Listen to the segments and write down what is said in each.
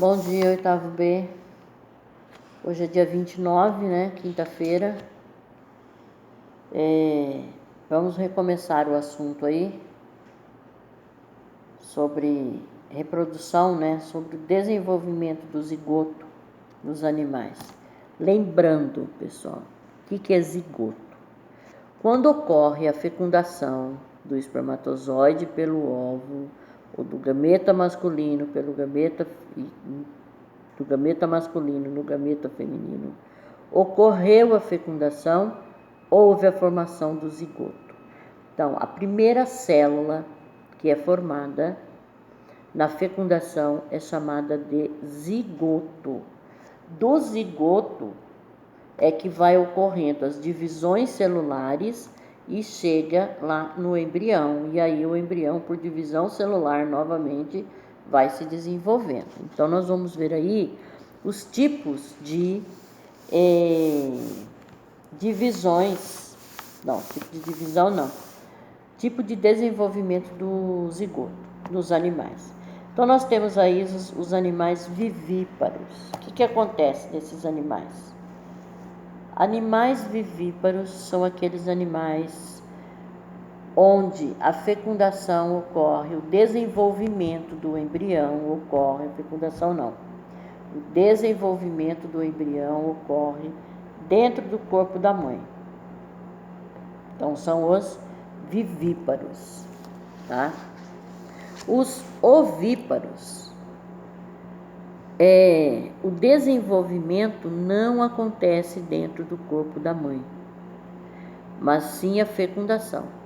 Bom dia, oitavo B. Hoje é dia 29, né? Quinta-feira. Vamos recomeçar o assunto aí sobre reprodução, né? Sobre o desenvolvimento do zigoto nos animais. Lembrando, pessoal, o que é zigoto? Quando ocorre a fecundação do espermatozoide pelo óvulo ou do gameta masculino pelo gameta masculino no gameta feminino, ocorreu a fecundação, houve a formação do zigoto. Então, a primeira célula que é formada na fecundação é chamada de zigoto. Do zigoto é que vai ocorrendo as divisões celulares e chega lá no embrião. E aí o embrião, por divisão celular, novamente, vai se desenvolvendo. Então, nós vamos ver aí os tipos de divisões, não, tipo de divisão não, tipo de desenvolvimento do zigoto nos animais. Então, nós temos aí os animais vivíparos. O que acontece nesses animais? Animais vivíparos são aqueles animais onde a fecundação ocorre, o desenvolvimento do embrião ocorre, a fecundação não, o desenvolvimento do embrião ocorre dentro do corpo da mãe. Então, são os vivíparos, tá? Os ovíparos, o desenvolvimento não acontece dentro do corpo da mãe, mas sim a fecundação.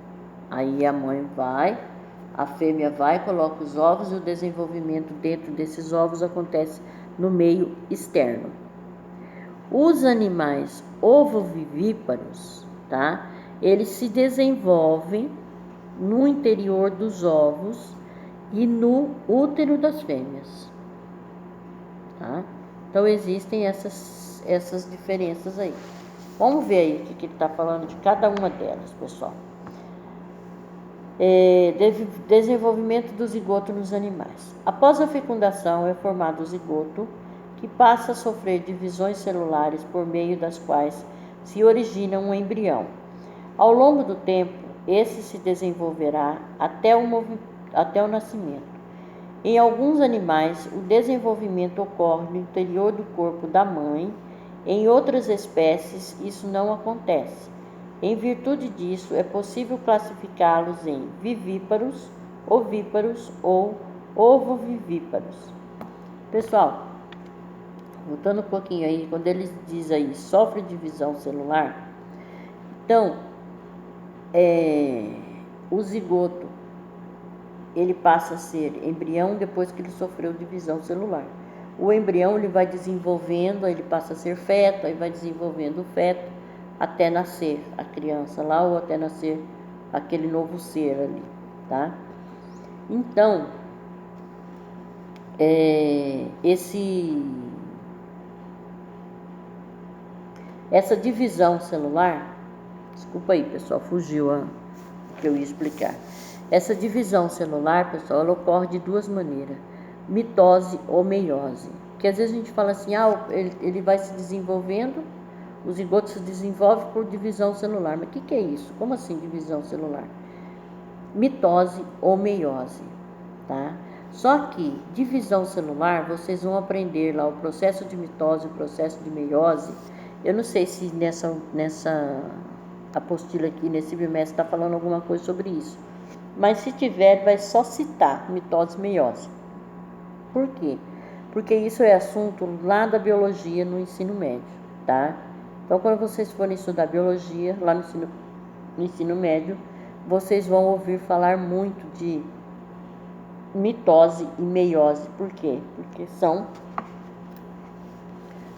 Aí a fêmea vai, coloca os ovos e o desenvolvimento dentro desses ovos acontece no meio externo. Os animais ovovivíparos, tá? Eles se desenvolvem no interior dos ovos e no útero das fêmeas, tá? Então existem essas diferenças aí. Vamos ver aí o que ele está falando de cada uma delas, pessoal. Desenvolvimento do zigoto nos animais. Após a fecundação é formado o zigoto, que passa a sofrer divisões celulares por meio das quais se origina um embrião. Ao longo do tempo, esse se desenvolverá até o nascimento. Em alguns animais, o desenvolvimento ocorre no interior do corpo da mãe. Em outras espécies, isso não acontece. Em virtude disso, é possível classificá-los em vivíparos, ovíparos ou ovovivíparos. Pessoal, voltando um pouquinho aí, quando ele diz aí, sofre divisão celular, então, o zigoto, ele passa a ser embrião depois que ele sofreu divisão celular. O embrião, ele vai desenvolvendo, ele passa a ser feto, aí vai desenvolvendo o feto até nascer a criança lá, ou até nascer aquele novo ser ali, tá? Então, essa divisão celular, desculpa aí, pessoal, fugiu o que eu ia explicar. Essa divisão celular, pessoal, ela ocorre de duas maneiras, mitose ou meiose. Que às vezes a gente fala assim, ele vai se desenvolvendo, o zigoto se desenvolve por divisão celular. Mas o que é isso? Como assim divisão celular? Mitose ou meiose, tá? Só que divisão celular, vocês vão aprender lá o processo de mitose, o processo de meiose. Eu não sei se nessa apostila aqui, nesse bimestre, está falando alguma coisa sobre isso. Mas se tiver, vai só citar mitose e meiose. Por quê? Porque isso é assunto lá da biologia no ensino médio, tá? Então, quando vocês forem estudar biologia lá no ensino médio, vocês vão ouvir falar muito de mitose e meiose. Por quê? Porque são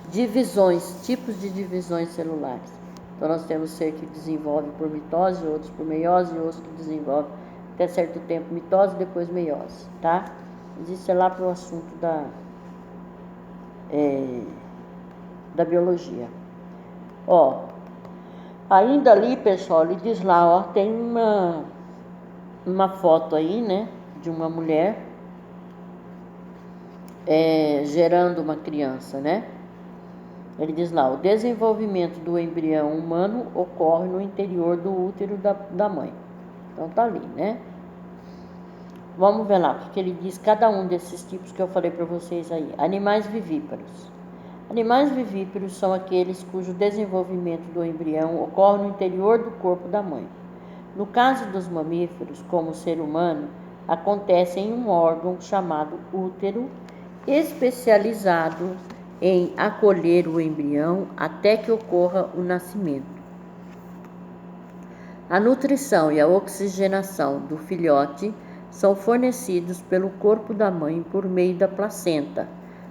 divisões, tipos de divisões celulares. Então, nós temos ser que desenvolve por mitose, outros por meiose, e outros que desenvolve até certo tempo mitose, depois meiose, tá? Mas isso é lá para o assunto da biologia. Ainda ali, pessoal, ele diz lá, tem uma foto aí, né, de uma mulher gerando uma criança, né? Ele diz lá, o desenvolvimento do embrião humano ocorre no interior do útero da mãe. Então tá ali, né? Vamos ver lá o que ele diz, cada um desses tipos que eu falei para vocês aí. Animais vivíparos. Animais vivíparos são aqueles cujo desenvolvimento do embrião ocorre no interior do corpo da mãe. No caso dos mamíferos, como o ser humano, acontece em um órgão chamado útero, especializado em acolher o embrião até que ocorra o nascimento. A nutrição e a oxigenação do filhote são fornecidos pelo corpo da mãe por meio da placenta.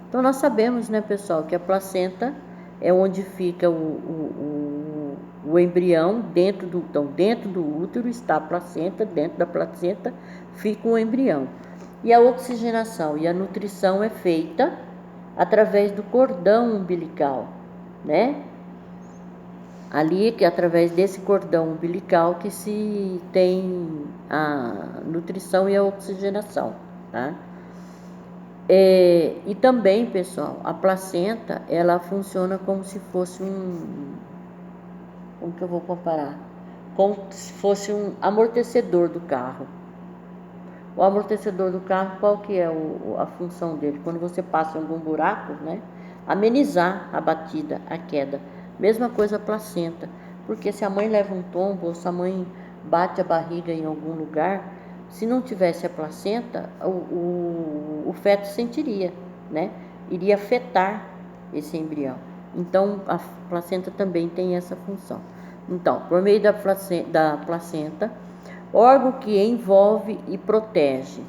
Então nós sabemos, né, pessoal, que a placenta é onde fica o embrião, dentro do útero está a placenta, dentro da placenta fica o embrião. E a oxigenação e a nutrição é feita através do cordão umbilical, né? Ali, que através desse cordão umbilical que se tem a nutrição e a oxigenação, tá? E também, pessoal, a placenta, ela funciona como se fosse como que eu vou comparar? Como se fosse um amortecedor do carro. O amortecedor do carro, qual que é a função dele? Quando você passa em algum buraco, né? Amenizar a batida, a queda. Mesma coisa a placenta, porque se a mãe leva um tombo ou se a mãe bate a barriga em algum lugar, se não tivesse a placenta, o feto sentiria, né? Iria afetar esse embrião. Então, a placenta também tem essa função. Então, por meio da placenta, órgão que envolve e protege.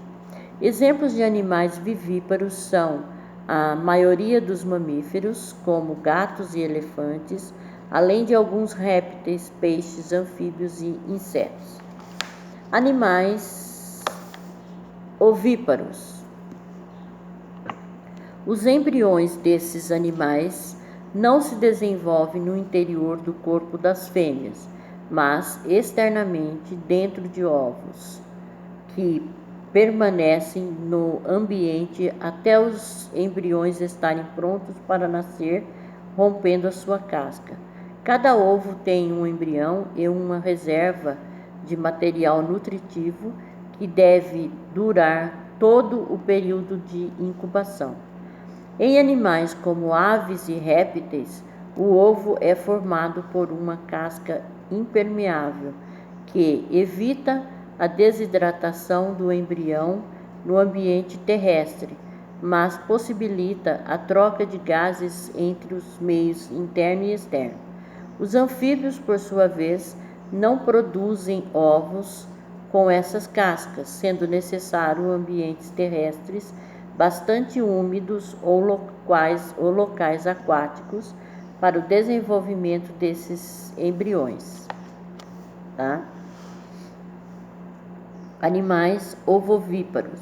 Exemplos de animais vivíparos são a maioria dos mamíferos, como gatos e elefantes, além de alguns répteis, peixes, anfíbios e insetos. Animais ovíparos. Os embriões desses animais não se desenvolvem no interior do corpo das fêmeas, mas externamente dentro de ovos, que permanecem no ambiente até os embriões estarem prontos para nascer, rompendo a sua casca. Cada ovo tem um embrião e uma reserva de material nutritivo que deve durar todo o período de incubação. Em animais como aves e répteis, o ovo é formado por uma casca impermeável que evita a desidratação do embrião no ambiente terrestre, mas possibilita a troca de gases entre os meios interno e externo. Os anfíbios, por sua vez, não produzem ovos com essas cascas, sendo necessário ambientes terrestres bastante úmidos ou locais aquáticos para o desenvolvimento desses embriões, tá? Animais ovovíparos.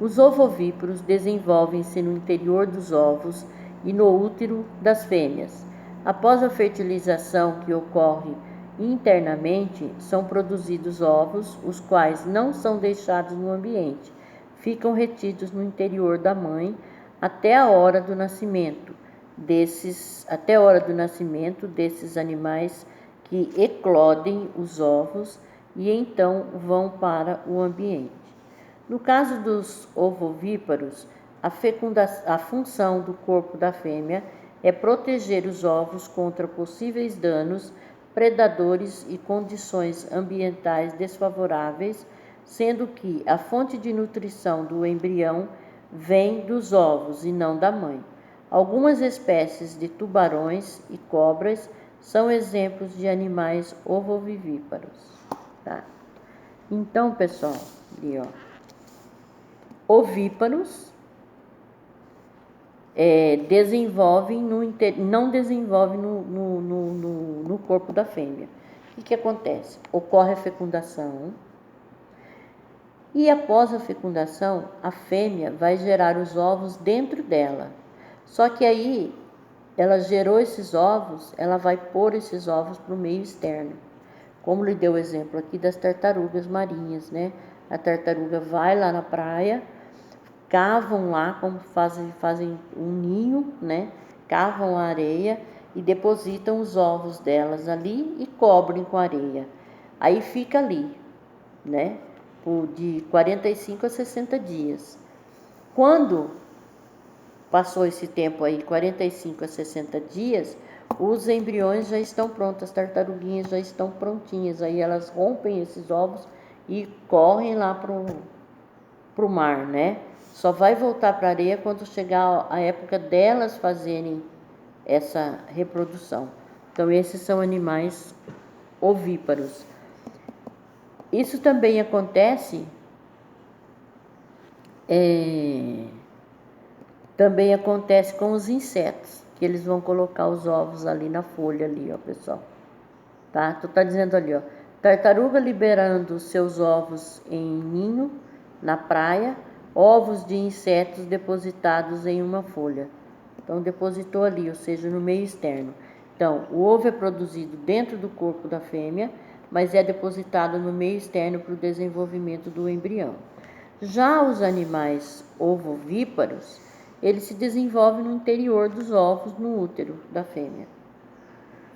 Os ovovíparos desenvolvem-se no interior dos ovos e no útero das fêmeas. Após a fertilização que ocorre internamente, são produzidos ovos, os quais não são deixados no ambiente, ficam retidos no interior da mãe até a hora do nascimento desses animais que eclodem os ovos e então vão para o ambiente. No caso dos ovovíparos, a função do corpo da fêmea é proteger os ovos contra possíveis danos, predadores e condições ambientais desfavoráveis, sendo que a fonte de nutrição do embrião vem dos ovos e não da mãe. Algumas espécies de tubarões e cobras são exemplos de animais ovovivíparos, tá? Então, pessoal, ali, ó, ovíparos não desenvolvem no corpo da fêmea. O que acontece? Ocorre a fecundação e após a fecundação, a fêmea vai gerar os ovos dentro dela. Só que aí, ela gerou esses ovos, ela vai pôr esses ovos para o meio externo. Como lhe deu o exemplo aqui das tartarugas marinhas, né? A tartaruga vai lá na praia, cavam lá, como fazem um ninho, né? Cavam a areia e depositam os ovos delas ali e cobrem com areia. Aí fica ali, né? De 45 a 60 dias. Quando passou esse tempo aí, 45 a 60 dias, os embriões já estão prontos, as tartaruguinhas já estão prontinhas. Aí elas rompem esses ovos e correm lá pro mar, né? Só vai voltar para a areia quando chegar a época delas fazerem essa reprodução. Então, esses são animais ovíparos. Isso também acontece com os insetos, que eles vão colocar os ovos ali na folha ali, ó, pessoal. Tá? Tu tá dizendo ali, ó, tartaruga liberando seus ovos em ninho na praia, ovos de insetos depositados em uma folha. Então, depositou ali, ou seja, no meio externo. Então, o ovo é produzido dentro do corpo da fêmea, mas é depositado no meio externo para o desenvolvimento do embrião. Já os animais ovovíparos, eles se desenvolvem no interior dos ovos, no útero da fêmea.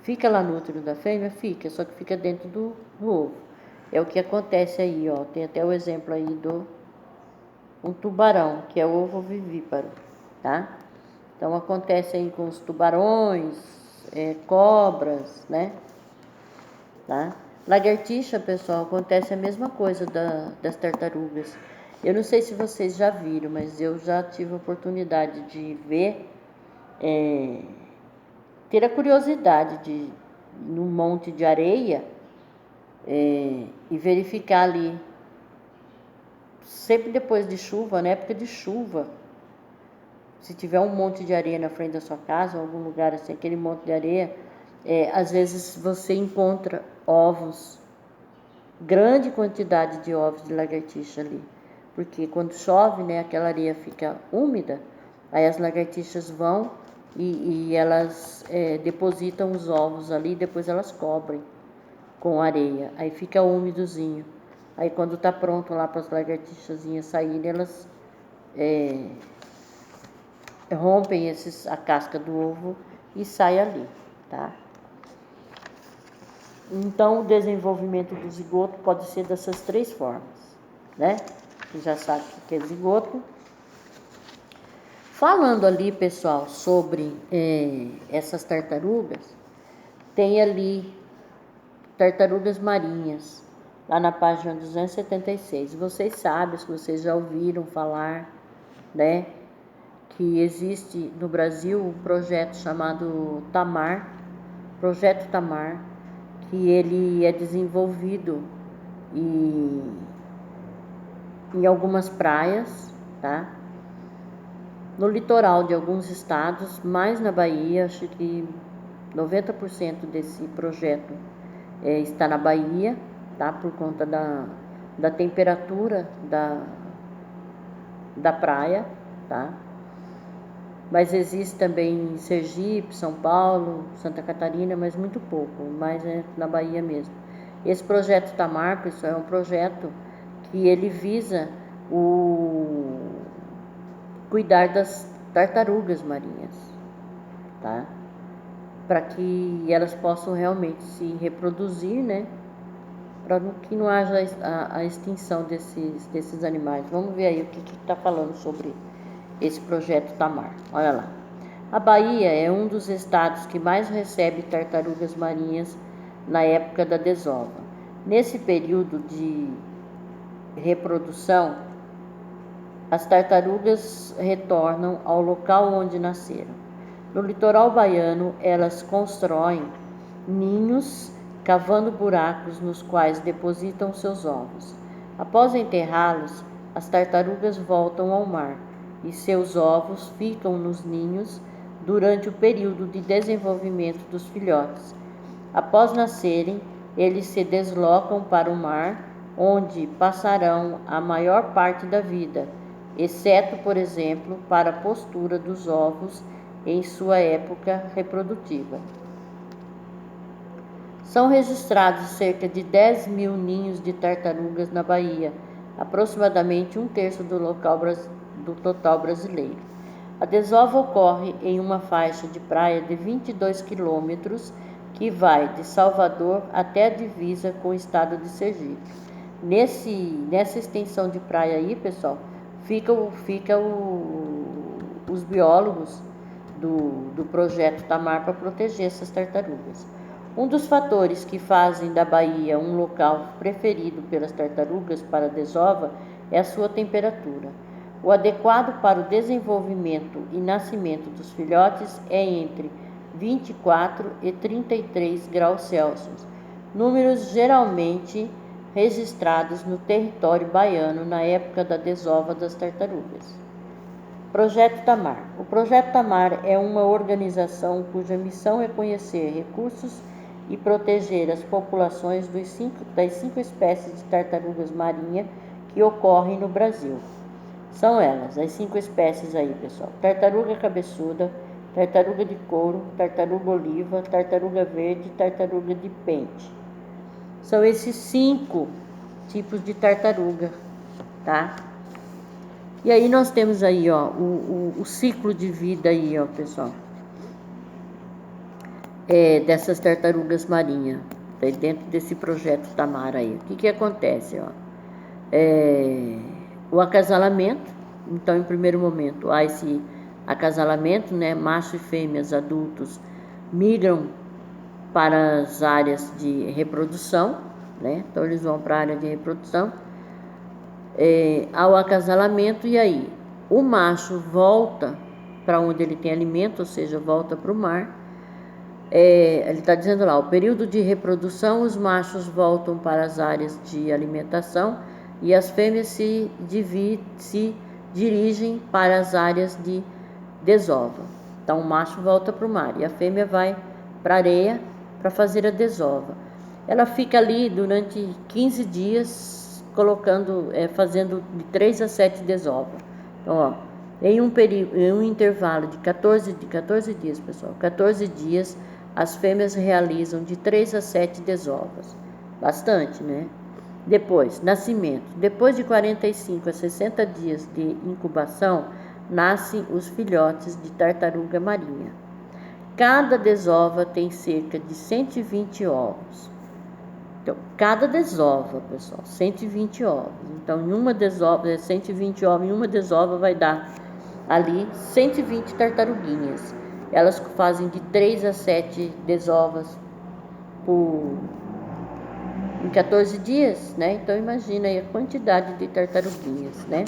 Fica lá no útero da fêmea? Fica, só que fica dentro do ovo. É o que acontece aí, ó. Tem até o exemplo aí um tubarão, que é ovo ovovíparo, tá? Então, acontece aí com os tubarões, cobras, né? Tá? Lagartixa, pessoal, acontece a mesma coisa das tartarugas. Eu não sei se vocês já viram, mas eu já tive a oportunidade de ver, ter a curiosidade de ir num monte de areia e verificar ali, sempre depois de chuva, na época de chuva, se tiver um monte de areia na frente da sua casa, ou algum lugar assim, aquele monte de areia, às vezes você encontra ovos, grande quantidade de ovos de lagartixa ali, porque quando chove, né, aquela areia fica úmida, aí as lagartixas vão e elas depositam os ovos ali, depois elas cobrem com areia, aí fica úmidozinho. Aí quando está pronto lá para as lagartixazinhas saírem, elas rompem a casca do ovo e sai ali, tá? Então, o desenvolvimento do zigoto pode ser dessas três formas, né? Você já sabe o que é zigoto. Falando ali, pessoal, sobre essas tartarugas, tem ali tartarugas marinhas, lá na página 276. Vocês sabem, se vocês já ouviram falar, né, que existe no Brasil um projeto chamado Tamar, Projeto Tamar, que ele é desenvolvido em algumas praias, tá? No litoral de alguns estados, mais na Bahia, acho que 90% desse projeto está na Bahia, tá? Por conta da temperatura da praia, tá? Mas existe também em Sergipe, São Paulo, Santa Catarina, mas muito pouco, mais na Bahia mesmo. Esse projeto Tamar, pessoal, é um projeto que ele visa cuidar das tartarugas marinhas, tá? Para que elas possam realmente se reproduzir, né? Para que não haja a extinção desses animais. Vamos ver aí o que está falando sobre esse projeto Tamar. Olha lá. A Bahia é um dos estados que mais recebe tartarugas marinhas na época da desova. Nesse período de reprodução, as tartarugas retornam ao local onde nasceram. No litoral baiano, elas constroem ninhos, cavando buracos nos quais depositam seus ovos. Após enterrá-los, as tartarugas voltam ao mar e seus ovos ficam nos ninhos durante o período de desenvolvimento dos filhotes. Após nascerem, eles se deslocam para o mar, onde passarão a maior parte da vida, exceto, por exemplo, para a postura dos ovos em sua época reprodutiva. São registrados cerca de 10 mil ninhos de tartarugas na Bahia, aproximadamente um terço do do total brasileiro. A desova ocorre em uma faixa de praia de 22 quilômetros que vai de Salvador até a divisa com o estado de Sergipe. Nessa extensão de praia aí, pessoal, os biólogos do projeto Tamar para proteger essas tartarugas. Um dos fatores que fazem da Bahia um local preferido pelas tartarugas para a desova é a sua temperatura. O adequado para o desenvolvimento e nascimento dos filhotes é entre 24 e 33 graus Celsius, números geralmente registrados no território baiano na época da desova das tartarugas. Projeto Tamar. O Projeto Tamar é uma organização cuja missão é conhecer recursos e proteger as populações das 5 espécies de tartarugas marinhas que ocorrem no Brasil. São elas, as 5 espécies aí, pessoal: tartaruga cabeçuda, tartaruga de couro, tartaruga oliva, tartaruga verde, tartaruga de pente. São esses 5 tipos de tartaruga, tá? E aí nós temos aí, ó, o ciclo de vida aí, ó, pessoal, dessas tartarugas marinhas, dentro desse projeto Tamar aí. O que acontece, ó? O acasalamento. Então, em primeiro momento, há esse acasalamento, né? Macho e fêmeas adultos migram para as áreas de reprodução, né? Então, eles vão para a área de reprodução. Ao acasalamento, e aí o macho volta para onde ele tem alimento, ou seja, volta para o mar. Ele está dizendo lá, o período de reprodução, os machos voltam para as áreas de alimentação e as fêmeas se dirigem para as áreas de desova. Então, o macho volta para o mar e a fêmea vai para a areia para fazer a desova. Ela fica ali durante 15 dias, fazendo de 3 a 7 desovas. Então, ó, em um intervalo de 14 dias, pessoal, 14 dias, as fêmeas realizam de 3 a 7 desovas. Bastante, né? Depois, nascimento. Depois de 45 a 60 dias de incubação, nascem os filhotes de tartaruga marinha. Cada desova tem cerca de 120 ovos. Então, cada desova, pessoal, 120 ovos. Então, em uma desova, 120 ovos, em uma desova vai dar ali 120 tartaruguinhas. Elas fazem de 3 a 7 desovas em 14 dias, né? Então, imagina aí a quantidade de tartaruguinhas, né?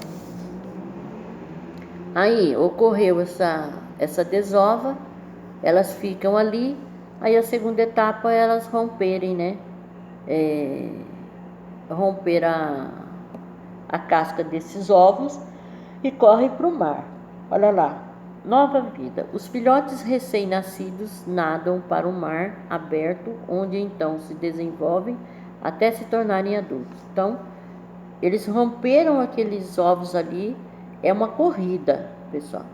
Aí, ocorreu essa desova, elas ficam ali. Aí, a segunda etapa é elas romperem, né? Romper a casca desses ovos e correm para o mar. Olha lá, nova vida. Os filhotes recém-nascidos nadam para o mar aberto, onde então se desenvolvem até se tornarem adultos. Então, eles romperam aqueles ovos ali. É uma corrida, pessoal.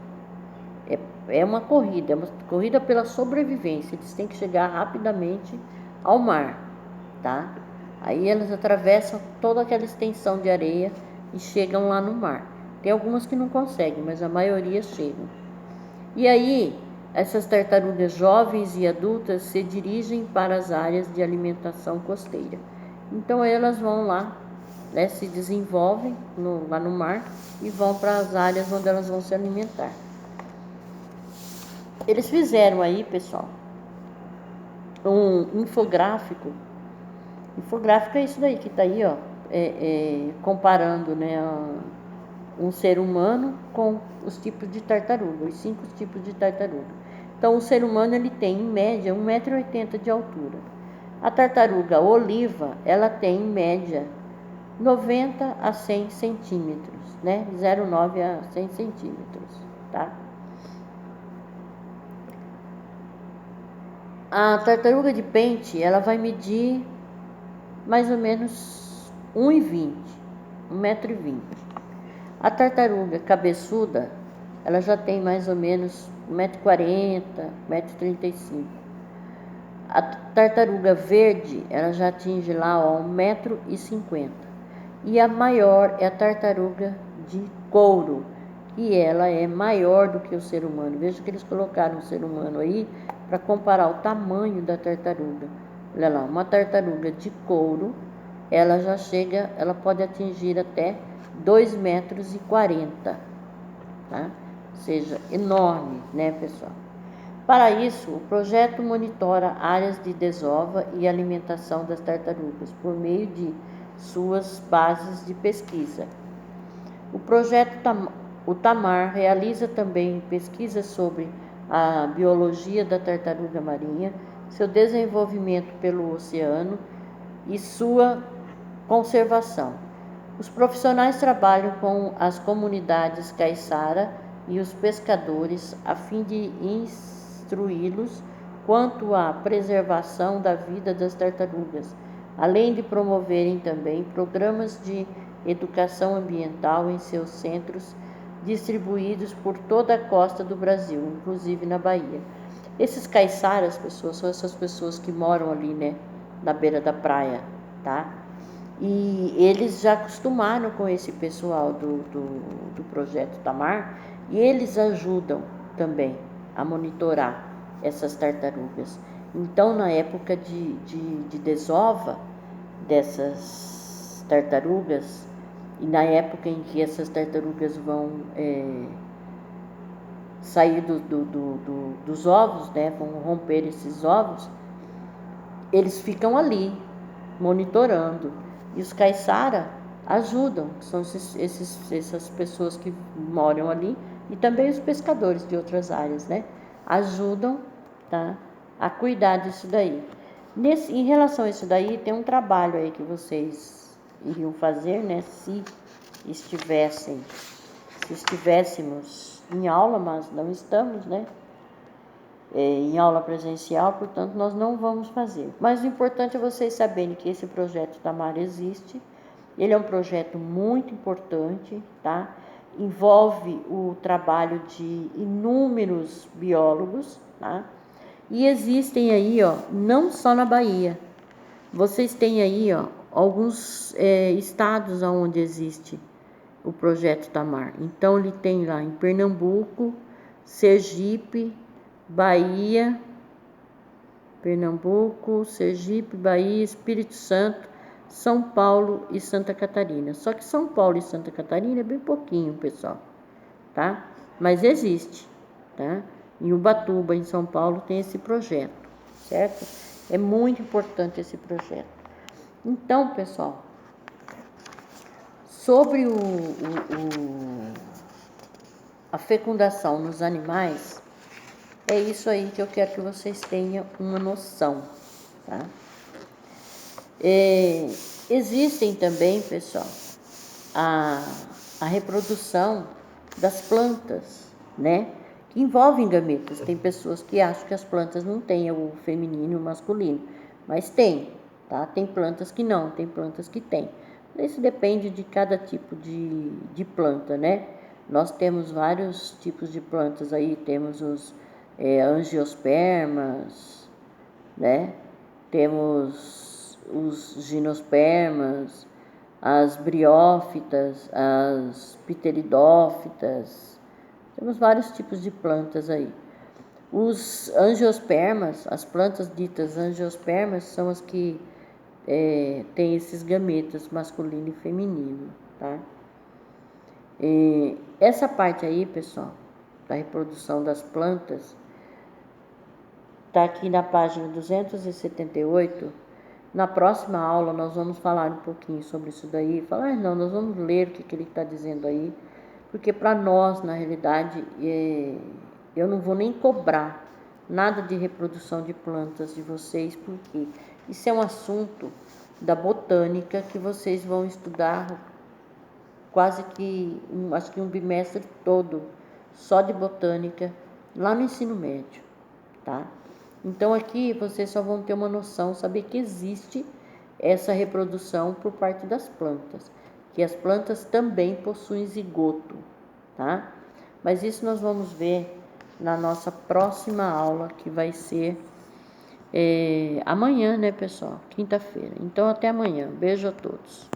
É uma corrida pela sobrevivência. Eles têm que chegar rapidamente ao mar, tá? Aí elas atravessam toda aquela extensão de areia e chegam lá no mar. Tem algumas que não conseguem, mas a maioria chegam. E aí, essas tartarugas jovens e adultas se dirigem para as áreas de alimentação costeira. Então elas vão lá, né, se desenvolvem lá no mar e vão para as áreas onde elas vão se alimentar. Eles fizeram aí, pessoal, um infográfico. Infográfico é isso daí que está aí, ó, comparando, né, um ser humano com os tipos de tartaruga, os 5 tipos de tartaruga. Então, o ser humano ele tem, em média, 1,80 m de altura. A tartaruga oliva, ela tem, em média, 90 a 100 centímetros, né? 0,9 a 100 centímetros, tá? A tartaruga de pente, ela vai medir mais ou menos 1,20 m, 1,20 m. A tartaruga cabeçuda, ela já tem mais ou menos 1,40 m, 1,35 m. A tartaruga verde, ela já atinge lá, ó, 1,50 m. E a maior é a tartaruga de couro, e ela é maior do que o ser humano. Veja que eles colocaram o ser humano aí para comparar o tamanho da tartaruga. Olha lá, uma tartaruga de couro, ela já chega, ela pode atingir até 2,40 metros, tá? Ou seja, enorme, né, pessoal? Para isso, o projeto monitora áreas de desova e alimentação das tartarugas por meio de suas bases de pesquisa. O projeto Tamar realiza também pesquisas sobre a biologia da tartaruga marinha, seu desenvolvimento pelo oceano e sua conservação. Os profissionais trabalham com as comunidades caiçara e os pescadores a fim de instruí-los quanto à preservação da vida das tartarugas, além de promoverem também programas de educação ambiental em seus centros distribuídos por toda a costa do Brasil, inclusive na Bahia. Esses caiçaras, pessoas, são essas pessoas que moram ali, né, na beira da praia, tá? E eles já acostumaram com esse pessoal do Projeto Tamar, e eles ajudam também a monitorar essas tartarugas. Então, na época de desova dessas tartarugas, e na época em que essas tartarugas vão sair dos ovos, né, vão romper esses ovos, eles ficam ali monitorando. E os caiçara ajudam, que são essas pessoas que moram ali, e também os pescadores de outras áreas, né? Ajudam, tá, a cuidar disso daí. Em relação a isso daí, tem um trabalho aí que vocês iriam fazer, né? Se estivéssemos em aula, mas não estamos, né? Em aula presencial, portanto, nós não vamos fazer. Mas o importante é vocês saberem que esse projeto Tamar existe. Ele é um projeto muito importante, tá? Envolve o trabalho de inúmeros biólogos, tá? E existem aí, ó, não só na Bahia. Vocês têm aí, ó, alguns estados onde existe o projeto Tamar. Então, ele tem lá em Pernambuco, Sergipe, Bahia, Espírito Santo, São Paulo e Santa Catarina. Só que São Paulo e Santa Catarina é bem pouquinho, pessoal, tá? Mas existe, tá? Em Ubatuba, em São Paulo, tem esse projeto, certo? É muito importante esse projeto. Então, pessoal, sobre a fecundação nos animais, é isso aí que eu quero que vocês tenham uma noção, tá? Existem também, pessoal, a reprodução das plantas, né? Que envolvem gametas. Tem pessoas que acham que as plantas não têm o feminino e o masculino, mas tem, tá? Tem plantas que não, tem plantas que tem. Isso depende de cada tipo de planta, né? Nós temos vários tipos de plantas aí, temos os angiospermas, né? Temos os gimnospermas, as briófitas, as pteridófitas, temos vários tipos de plantas aí. Os angiospermas, as plantas ditas angiospermas, são as que têm esses gametas masculino e feminino, tá? Essa parte aí, pessoal, da reprodução das plantas, está aqui na página 278. Na próxima aula nós vamos falar um pouquinho sobre isso daí. Falar, não, nós vamos ler o que ele está dizendo aí, porque para nós, na realidade, eu não vou nem cobrar nada de reprodução de plantas de vocês, porque isso é um assunto da botânica que vocês vão estudar quase que, acho que um bimestre todo, só de botânica, lá no ensino médio, tá? Então aqui vocês só vão ter uma noção, saber que existe essa reprodução por parte das plantas, que as plantas também possuem zigoto, tá? Mas isso nós vamos ver na nossa próxima aula, que vai ser amanhã, né, pessoal? Quinta-feira. Então até amanhã. Beijo a todos.